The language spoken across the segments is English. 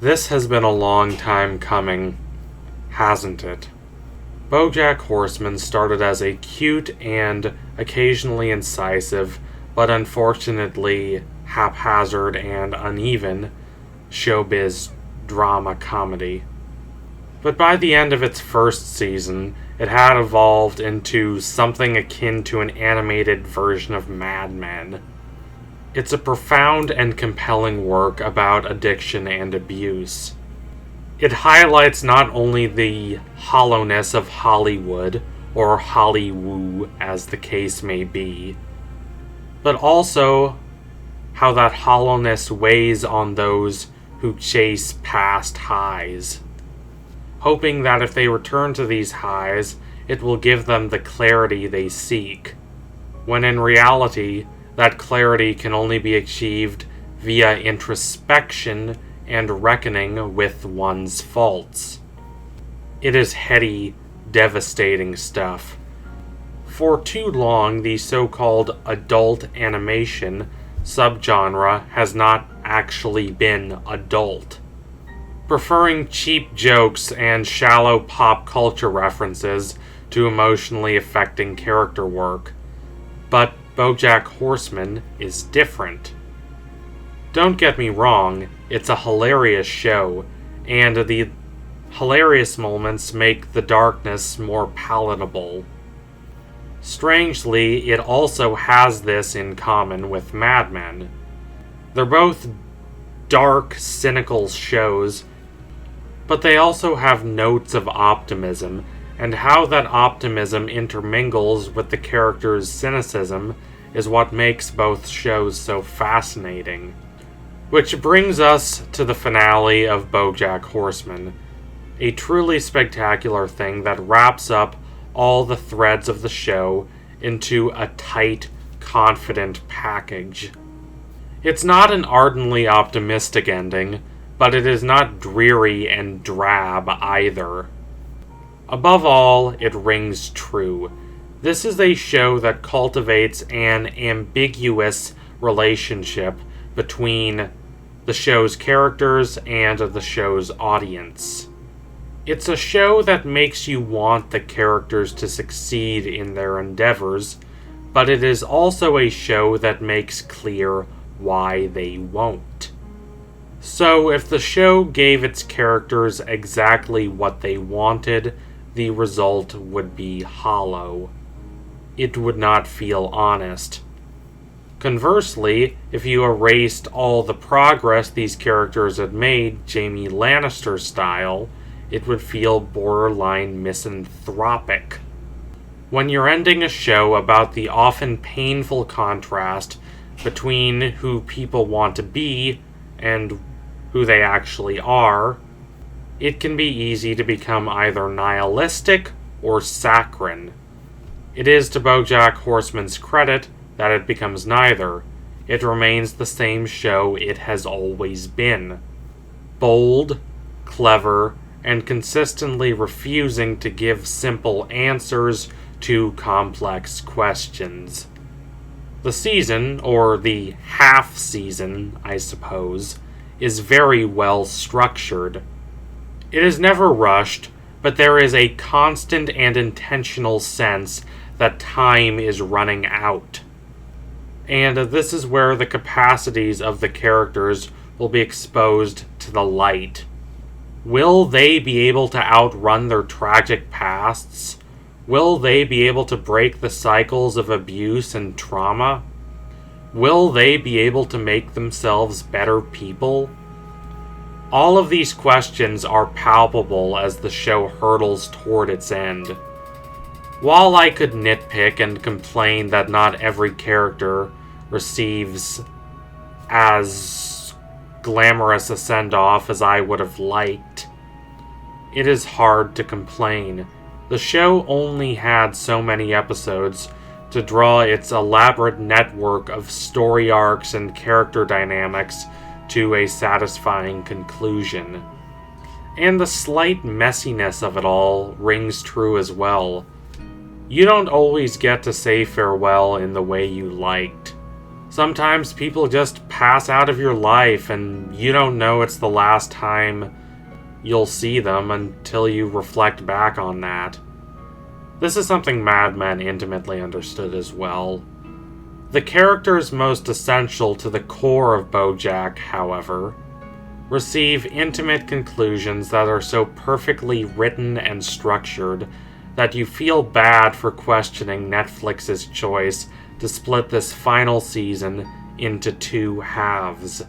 This has been a long time coming, hasn't it? Bojack Horseman started as a cute and occasionally incisive, but unfortunately haphazard and uneven, showbiz drama comedy. But by the end of its first season, it had evolved into something akin to an animated version of Mad Men. It's a profound and compelling work about addiction and abuse. It highlights not only the hollowness of Hollywood, or Hollywoo as the case may be, but also how that hollowness weighs on those who chase past highs, hoping that if they return to these highs, it will give them the clarity they seek, when in reality, that clarity can only be achieved via introspection and reckoning with one's faults. It is heady, devastating stuff. For too long, the so-called adult animation subgenre has not actually been adult, preferring cheap jokes and shallow pop culture references to emotionally affecting character work. But Bojack Horseman is different. Don't get me wrong, it's a hilarious show, and the hilarious moments make the darkness more palatable. Strangely, it also has this in common with Mad Men. They're both dark, cynical shows, but they also have notes of optimism, and how that optimism intermingles with the characters' cynicism is what makes both shows so fascinating. Which brings us to the finale of Bojack Horseman, a truly spectacular thing that wraps up all the threads of the show into a tight, confident package. It's not an ardently optimistic ending, but it is not dreary and drab either. Above all, it rings true. This is a show that cultivates an ambiguous relationship between the show's characters and the show's audience. It's a show that makes you want the characters to succeed in their endeavors, but it is also a show that makes clear why they won't. So if the show gave its characters exactly what they wanted, the result would be hollow. It would not feel honest. Conversely, if you erased all the progress these characters had made, Jaime Lannister style, it would feel borderline misanthropic. When you're ending a show about the often painful contrast between who people want to be and who they actually are, it can be easy to become either nihilistic or saccharine. It is to Bojack Horseman's credit that it becomes neither. It remains the same show it has always been. Bold, clever, and consistently refusing to give simple answers to complex questions. The season, or the half-season, I suppose, is very well structured. It is never rushed, but there is a constant and intentional sense that time is running out. And this is where the capacities of the characters will be exposed to the light. Will they be able to outrun their tragic pasts? Will they be able to break the cycles of abuse and trauma? Will they be able to make themselves better people? All of these questions are palpable as the show hurtles toward its end. While I could nitpick and complain that not every character receives as glamorous a send-off as I would have liked, it is hard to complain. The show only had so many episodes to draw its elaborate network of story arcs and character dynamics to a satisfying conclusion. And the slight messiness of it all rings true as well. You don't always get to say farewell in the way you liked. Sometimes people just pass out of your life, and you don't know it's the last time you'll see them until you reflect back on that. This is something Mad Men intimately understood as well. The characters most essential to the core of Bojack, however, receive intimate conclusions that are so perfectly written and structured that you feel bad for questioning Netflix's choice to split this final season into 2 halves.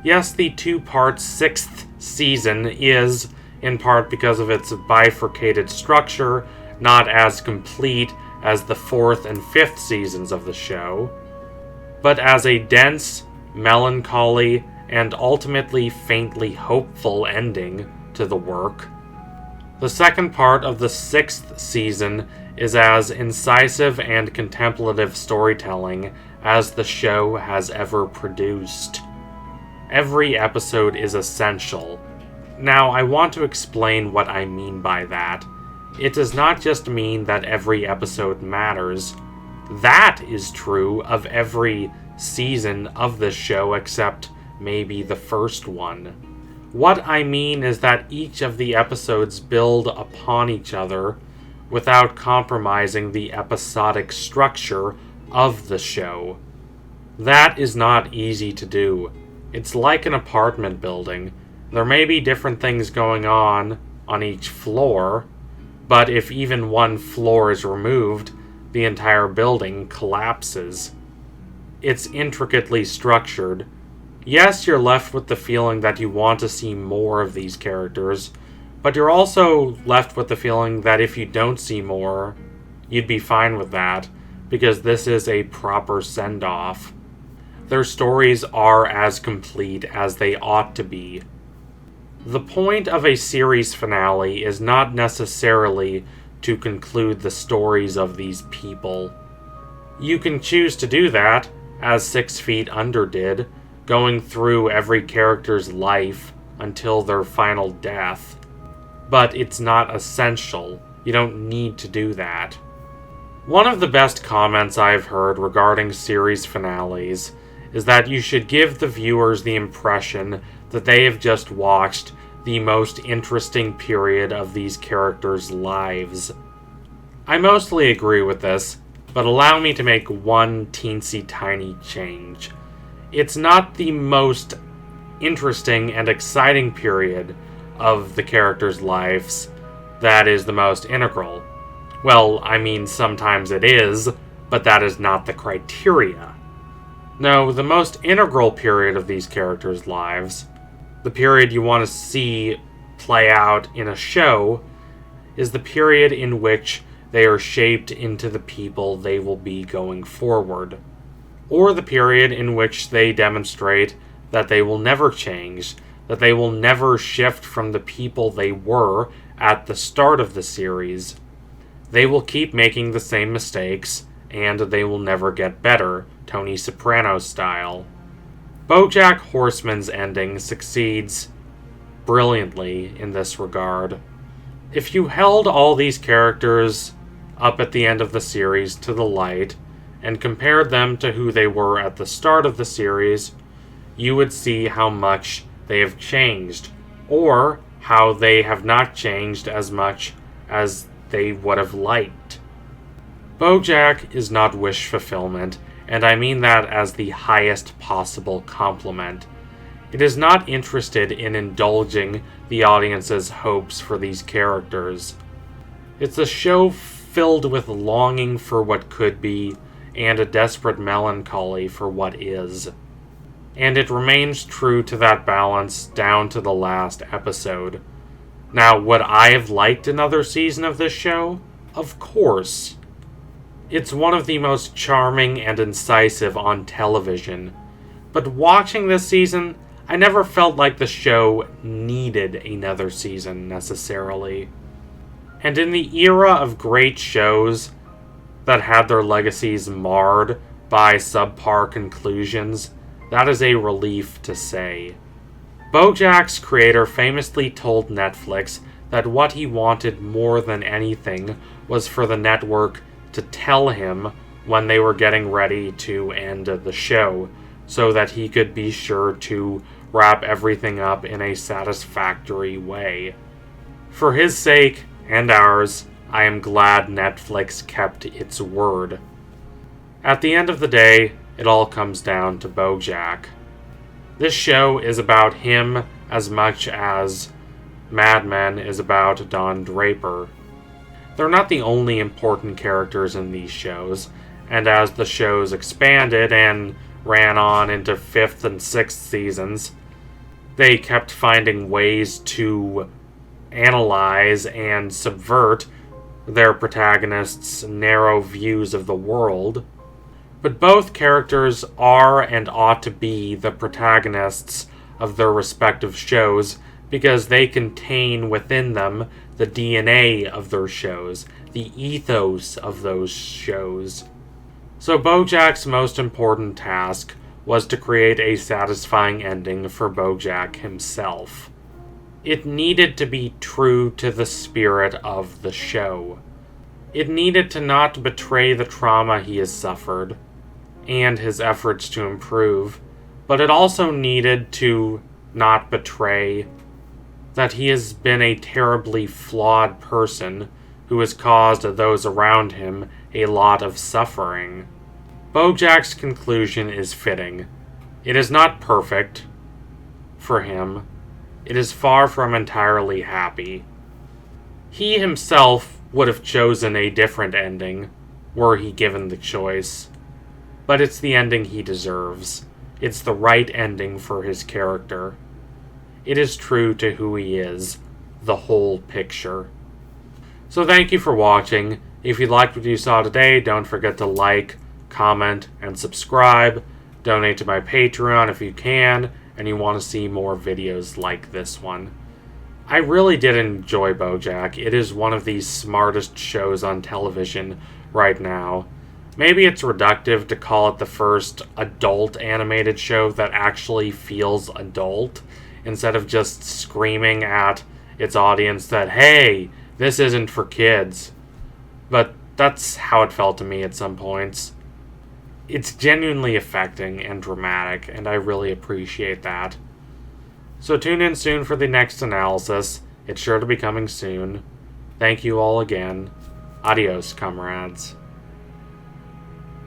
Yes, the 2-part 6th season is, in part because of its bifurcated structure, not as complete as the 4th and 5th seasons of the show, but as a dense, melancholy, and ultimately faintly hopeful ending to the work. The second part of the 6th season is as incisive and contemplative storytelling as the show has ever produced. Every episode is essential. Now, I want to explain what I mean by that. It does not just mean that every episode matters. That is true of every season of the show except maybe the first one. What I mean is that each of the episodes build upon each other without compromising the episodic structure of the show. That is not easy to do. It's like an apartment building. There may be different things going on each floor, but if even one floor is removed, the entire building collapses. It's intricately structured. Yes, you're left with the feeling that you want to see more of these characters, but you're also left with the feeling that if you don't see more, you'd be fine with that, because this is a proper send-off. Their stories are as complete as they ought to be. The point of a series finale is not necessarily to conclude the stories of these people. You can choose to do that, as 6 Feet Under did, going through every character's life until their final death. But it's not essential. You don't need to do that. One of the best comments I've heard regarding series finales is that you should give the viewers the impression that they have just watched the most interesting period of these characters' lives. I mostly agree with this, but allow me to make one teensy tiny change. It's not the most interesting and exciting period of the characters' lives that is the most integral. Well, I mean, sometimes it is, but that is not the criteria. No, the most integral period of these characters' lives, the period you want to see play out in a show, is the period in which they are shaped into the people they will be going forward, or the period in which they demonstrate that they will never change, that they will never shift from the people they were at the start of the series. They will keep making the same mistakes, and they will never get better, Tony Soprano style. Bojack Horseman's ending succeeds brilliantly in this regard. If you held all these characters up at the end of the series to the light, and compared them to who they were at the start of the series, you would see how much they have changed, or how they have not changed as much as they would have liked. Bojack is not wish fulfillment, and I mean that as the highest possible compliment. It is not interested in indulging the audience's hopes for these characters. It's a show filled with longing for what could be, and a desperate melancholy for what is. And it remains true to that balance down to the last episode. Now, would I have liked another season of this show? Of course. It's one of the most charming and incisive on television. But watching this season, I never felt like the show needed another season, necessarily. And in the era of great shows that had their legacies marred by subpar conclusions, that is a relief to say. Bojack's creator famously told Netflix that what he wanted more than anything was for the network to tell him when they were getting ready to end the show, so that he could be sure to wrap everything up in a satisfactory way. For his sake, and ours, I am glad Netflix kept its word. At the end of the day, it all comes down to Bojack. This show is about him as much as Mad Men is about Don Draper. They're not the only important characters in these shows, and as the shows expanded and ran on into 5th and 6th seasons, they kept finding ways to analyze and subvert their protagonists' narrow views of the world. But both characters are and ought to be the protagonists of their respective shows because they contain within them the DNA of their shows, the ethos of those shows. So Bojack's most important task was to create a satisfying ending for Bojack himself. It needed to be true to the spirit of the show. It needed to not betray the trauma he has suffered and his efforts to improve, but it also needed to not betray that he has been a terribly flawed person who has caused those around him a lot of suffering. Bojack's conclusion is fitting. It is not perfect for him. It is far from entirely happy. He himself would have chosen a different ending were he given the choice. But it's the ending he deserves. It's the right ending for his character. It is true to who he is, the whole picture. So thank you for watching. If you liked what you saw today, don't forget to like, comment, and subscribe. Donate to my Patreon if you can, and you want to see more videos like this one. I really did enjoy Bojack. It is one of the smartest shows on television right now. Maybe it's reductive to call it the first adult animated show that actually feels adult, instead of just screaming at its audience that, hey, this isn't for kids. But that's how it felt to me at some points. It's genuinely affecting and dramatic, and I really appreciate that. So tune in soon for the next analysis. It's sure to be coming soon. Thank you all again. Adios, comrades.